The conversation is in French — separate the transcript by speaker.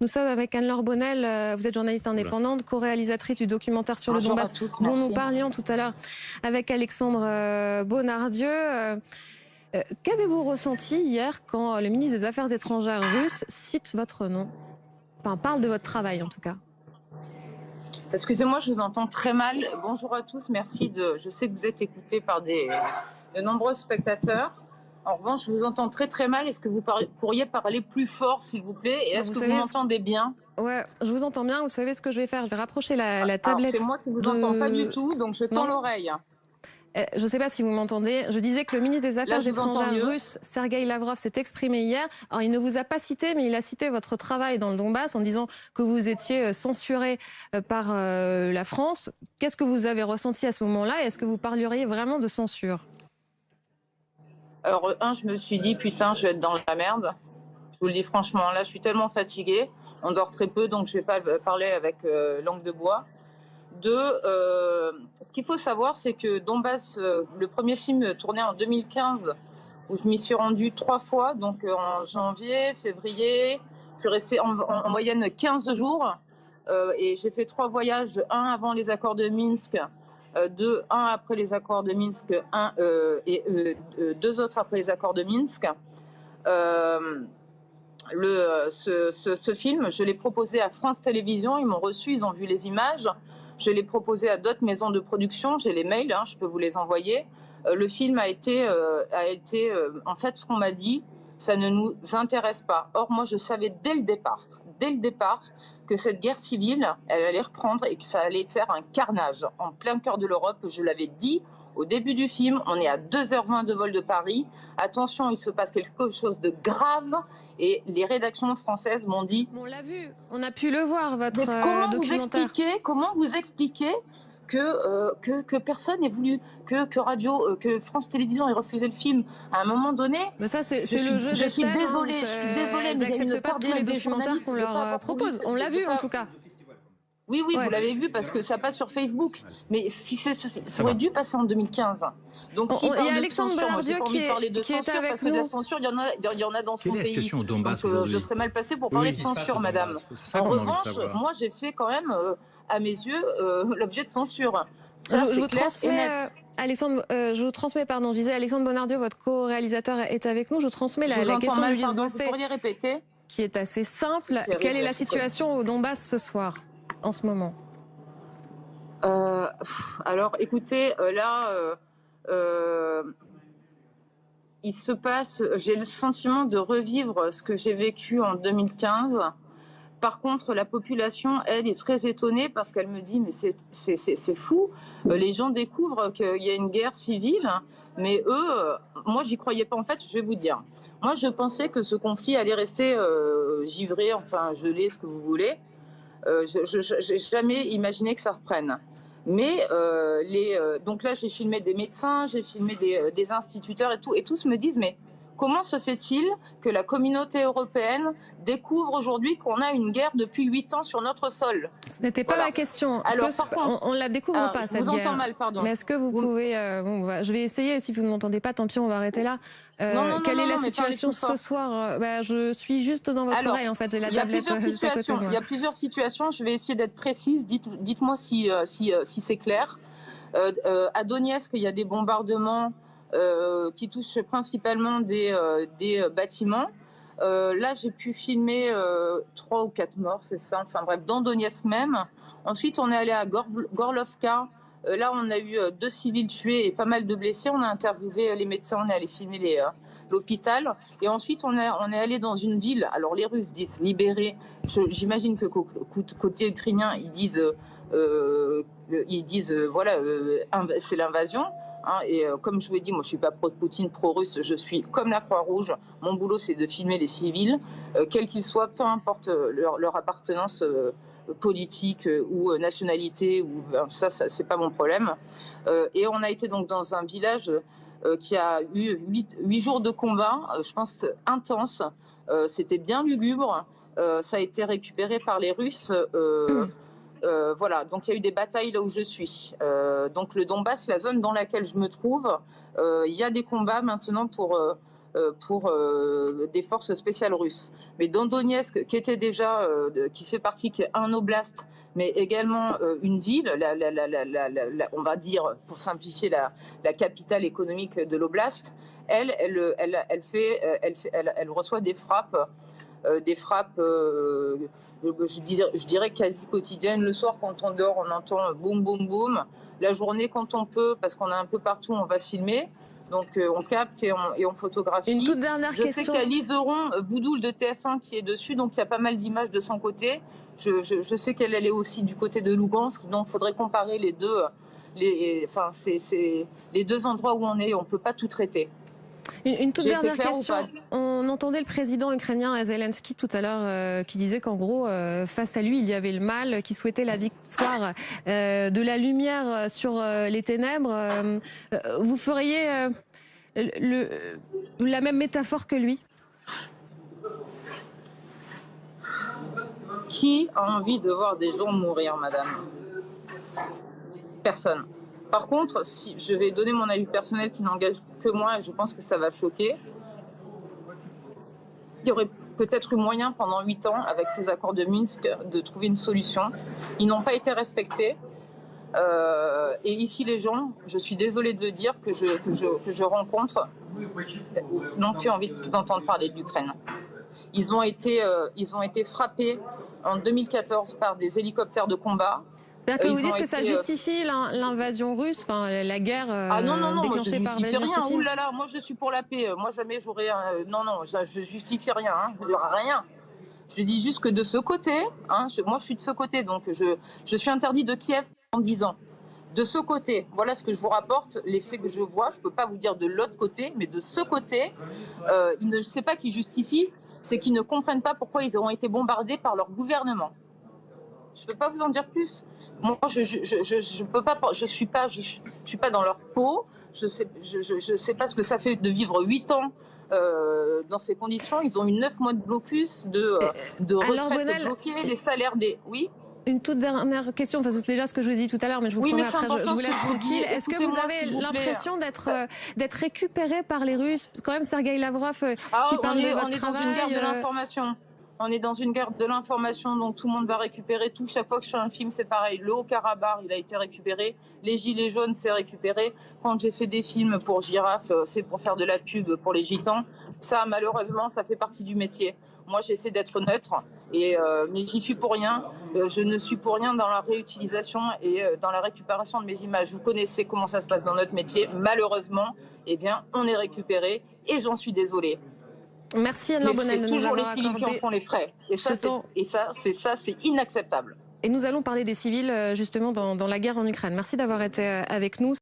Speaker 1: Nous sommes avec Anne-Laure Bonnel, vous êtes journaliste indépendante, co-réalisatrice du documentaire sur le Donbass dont nous parlions tout à l'heure avec Alexandre Bonardieu. Qu'avez-vous ressenti hier quand le ministre des Affaires étrangères russe cite votre nom? Enfin, parle de votre travail en tout cas.
Speaker 2: Excusez-moi, je vous entends très mal. Bonjour à tous, merci. Je sais que vous êtes écoutés par de nombreux spectateurs. En revanche, je vous entends très très mal. Est-ce que vous pourriez parler plus fort, s'il vous plaît? Et est-ce que vous m'entendez bien?
Speaker 1: Ouais, je vous entends bien. Vous savez ce que je vais faire? Je vais rapprocher la tablette.
Speaker 2: C'est moi qui vous entends pas du tout, donc je tends l'oreille.
Speaker 1: Je ne sais pas si vous m'entendez. Je disais que le ministre des Affaires étrangères russe, Sergueï Lavrov, s'est exprimé hier. Alors, il ne vous a pas cité, mais il a cité votre travail dans le Donbass en disant que vous étiez censuré par la France. Qu'est-ce que vous avez ressenti à ce moment-là? Est-ce que vous parleriez vraiment de censure?
Speaker 2: Alors, je me suis dit, putain, je vais être dans la merde. Je vous le dis franchement, là, je suis tellement fatiguée. On dort très peu, donc je ne vais pas parler avec langue de bois. Ce qu'il faut savoir, c'est que Donbass, le premier film tourné en 2015, où je m'y suis rendue 3 fois, donc en janvier, février, je suis restée en moyenne 15 jours, et j'ai fait 3 voyages, un avant les accords de Minsk, un après les accords de Minsk, et 2 autres après les accords de Minsk. Ce film, je l'ai proposé à France Télévisions, ils m'ont reçu, ils ont vu les images. Je l'ai proposé à d'autres maisons de production, j'ai les mails, je peux vous les envoyer. Le film a été en fait, ce qu'on m'a dit, ça ne nous intéresse pas. Or, moi, je savais dès le départ, que cette guerre civile, elle allait reprendre et que ça allait faire un carnage en plein cœur de l'Europe. Je l'avais dit au début du film, on est à 2h20 de vol de Paris. Attention, il se passe quelque chose de grave. Et les rédactions françaises m'ont dit...
Speaker 1: On l'a vu, on a pu le voir, votre documentaire.
Speaker 2: Comment vous expliquez que personne n'ait voulu, que France Télévisions ait refusé le film à un moment donné?
Speaker 1: Mais ça, c'est le jeu des chaînes.
Speaker 2: Je suis désolée,
Speaker 1: mais ils n'acceptent pas tous les documentaires qu'on leur propose. On l'a vu en tout cas.
Speaker 2: Oui, vous l'avez vu parce que ça passe sur Facebook. Mais ça aurait dû passer en 2015. Donc, il
Speaker 1: y a Alexandre Bonardieu qui est avec nous.
Speaker 2: Parce que la censure, il y en a dans son pays.
Speaker 3: Quelle est la situation au Donbass aujourd'hui ?
Speaker 2: Je serais mal placée pour parler de censure, madame. En revanche, moi, j'ai fait quand même, à mes yeux, l'objet de censure. Ça,
Speaker 1: je vous transmets, Alexandre, je disais Alexandre Bonardieu, votre co-réalisateur, est avec nous. Je transmets la question de Louise Gosset,
Speaker 2: vous pourriez répéter,
Speaker 1: qui est assez simple. Quelle est la situation au Donbass ce soir, en ce moment?
Speaker 2: Alors, écoutez, il se passe, j'ai le sentiment de revivre ce que j'ai vécu en 2015. Par contre, la population, elle, est très étonnée parce qu'elle me dit, mais c'est fou, les gens découvrent qu'il y a une guerre civile, mais eux, moi, j'y croyais pas. En fait, je vais vous dire, moi, je pensais que ce conflit allait rester givré, enfin, gelé, ce que vous voulez. Je n'ai jamais imaginé que ça reprenne. Mais donc là, j'ai filmé des médecins, j'ai filmé des instituteurs et tous me disent, mais comment se fait-il que la communauté européenne découvre aujourd'hui qu'on a une guerre depuis 8 ans sur notre sol?
Speaker 1: Ce n'était pas ma question.
Speaker 2: Alors, par contre,
Speaker 1: on ne la découvre pas, cette guerre.
Speaker 2: Je vous entends mal, pardon.
Speaker 1: Mais est-ce que vous pouvez... je vais essayer, si vous ne m'entendez pas, tant pis, on va arrêter là. Quelle est la situation ce soir? Je suis juste dans votre oreille, en fait, j'ai la tablette juste à côté de moi.
Speaker 2: Il y a plusieurs situations, je vais essayer d'être précise, dites-moi si c'est clair. À Donetsk, il y a des bombardements qui touchent principalement des bâtiments. Là, j'ai pu filmer 3 ou 4 morts, c'est ça, enfin bref, dans Donetsk même. Ensuite, on est allé à Gorlovka. Là, on a eu 2 civils tués et pas mal de blessés. On a interviewé les médecins, on est allé filmer l'hôpital. Et ensuite, on est allé dans une ville. Alors, les Russes disent libérée. J'imagine que côté ukrainien, ils disent voilà, c'est l'invasion. Et comme je vous ai dit, moi, je suis pas pro-Poutine, pro-russe. Je suis comme la Croix-Rouge. Mon boulot, c'est de filmer les civils, quels qu'ils soient, peu importe leur appartenance politique ou nationalité, ou ça c'est pas mon problème. Et on a été donc dans un village qui a eu 8 jours de combat, je pense intense. C'était bien lugubre. Ça a été récupéré par les Russes. Voilà, donc il y a eu des batailles là où je suis. Donc le Donbass, la zone dans laquelle je me trouve, il y a des combats maintenant pour pour des forces spéciales russes. Mais dans Donetsk, qui était déjà, qui fait partie, qui est un oblast, mais également une ville, on va dire, pour simplifier, la capitale économique de l'oblast, elle reçoit des frappes, je dirais quasi quotidiennes. Le soir, quand on dort, on entend boum, boum, boum. La journée, quand on peut, parce qu'on est un peu partout, on va filmer. Donc on capte et on photographie.
Speaker 1: Une toute dernière question.
Speaker 2: Je sais qu'il y a Liseron Boudoul de TF1 qui est dessus, donc il y a pas mal d'images de son côté. Je sais qu'elle est aussi du côté de Lugansk, donc il faudrait comparer les deux. C'est les deux endroits où on est, on ne peut pas tout traiter.
Speaker 1: Une toute dernière question. On entendait le président ukrainien Zelensky tout à l'heure qui disait qu'en gros, face à lui, il y avait le mal, qui souhaitait la victoire de la lumière sur les ténèbres. Vous feriez la même métaphore que lui?
Speaker 2: Qui a envie de voir des gens mourir, madame? Personne. Par contre, si je vais donner mon avis personnel qui n'engage que moi, et je pense que ça va choquer, il y aurait peut-être eu moyen pendant 8 ans, avec ces accords de Minsk, de trouver une solution. Ils n'ont pas été respectés. Et ici, les gens, je suis désolée de le dire, que je rencontre, n'ont plus envie d'entendre parler de l'Ukraine. Ils ont été frappés en 2014 par des hélicoptères de combat.
Speaker 1: C'est-à-dire que vous dites que ça justifie l'invasion russe, enfin la guerre déclenchée par Vladimir
Speaker 2: Poutine.
Speaker 1: Poutine.
Speaker 2: Ouh là là, moi je suis pour la paix. Moi jamais j'aurais non, je justifie rien. Il n'y aura rien. Je dis juste que de ce côté, moi je suis de ce côté, donc je suis interdit de Kiev en 10 ans. De ce côté, voilà ce que je vous rapporte, les faits que je vois. Je peux pas vous dire de l'autre côté, mais de ce côté, je ne sais pas qui justifie, c'est qu'ils ne comprennent pas pourquoi ils auront été bombardés par leur gouvernement. Je peux pas vous en dire plus. Moi, je peux pas. Je suis pas dans leur peau. Je sais pas ce que ça fait de vivre 8 ans dans ces conditions. Ils ont eu 9 mois de blocus, de retraite bloquée, les salaires des. Oui.
Speaker 1: Une toute dernière question, enfin, c'est déjà ce que je vous ai dit tout à l'heure, mais je vous promets après, je vous laisse tranquille. Est-ce que vous avez l'impression d'être récupéré par les Russes? Quand même, Sergueï Lavrov qui parle de votre travail.
Speaker 2: On est dans une guerre de l'information. On est dans une guerre de l'information, donc tout le monde va récupérer tout. Chaque fois que je fais un film, c'est pareil. Le Haut-Karabakh, il a été récupéré. Les Gilets jaunes, c'est récupéré. Quand j'ai fait des films pour Girafe, c'est pour faire de la pub pour les Gitans. Ça, malheureusement, ça fait partie du métier. Moi, j'essaie d'être neutre, mais j'y suis pour rien. Je ne suis pour rien dans la réutilisation et dans la récupération de mes images. Vous connaissez comment ça se passe dans notre métier. Malheureusement, eh bien, on est récupéré et j'en suis désolée.
Speaker 1: Merci Anne-Laure Bonnel de nous avoir accordé.
Speaker 2: C'est toujours les civils qui en font les frais. Et ça, c'est inacceptable.
Speaker 1: Et nous allons parler des civils justement dans la guerre en Ukraine. Merci d'avoir été avec nous.